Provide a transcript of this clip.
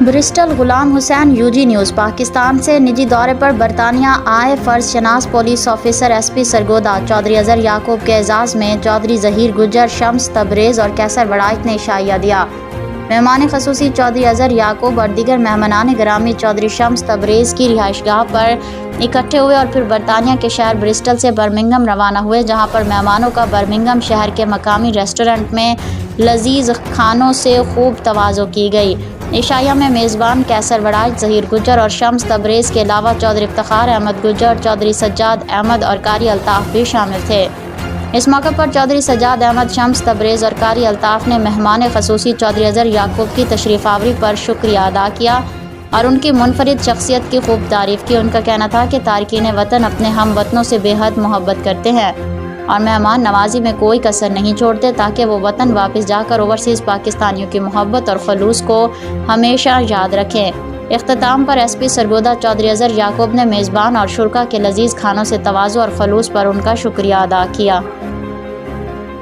Bristol Ghulam حسین UG news. Pakistan سے نجی دورے پر برطانیہ آئے فرض شناس police officer SP Sargodha Chaudhry Azhar Yaqub کے اعزاز میں چودھری ظہیر گجر، شمس تبریز اور کیسر وڑائچ نے عشائیہ دیا۔ مہمان خصوصی چودھری اظہر یعقوب اور دیگر مہمانان گرامی چودھری شمس تبریز کی رہائش گاہ پر اکٹھے ہوئے اور پھر برطانیہ کے شہر برسٹل سے برمنگھم روانہ ہوئے، جہاں پر مہمانوں کا برمنگھم شہر کے مقامی ریسٹورنٹ میں لذیذ کھانوں سے خوب تواضع کی گئی۔ عشائیہ میں میزبان کیسر وڑائچ، ظہیر گجر اور شمس تبریز کے علاوہ چودھری افتخار احمد گجر، چودھری سجاد احمد اور قاری الطاف بھی شامل تھے۔ اس موقع پر چودھری سجاد احمد، شمس تبریز اور قاری الطاف نے مہمان خصوصی چودھری اظہر یعقوب کی تشریف آوری پر شکریہ ادا کیا اور ان کی منفرد شخصیت کی خوب تعریف کی۔ ان کا کہنا تھا کہ تارکین وطن اپنے ہم وطنوں سے بے حد محبت کرتے ہیں اور مہمان نوازی میں کوئی کسر نہیں چھوڑتے تاکہ وہ وطن واپس جا کر اوورسیز پاکستانیوں کی محبت اور خلوص کو ہمیشہ یاد رکھیں۔ اختتام پر SP سرگودا چودھری اظہر یعقوب نے میزبان اور شرکا کے لذیذ کھانوں سے تواضع اور خلوص پر ان کا شکریہ ادا کیا۔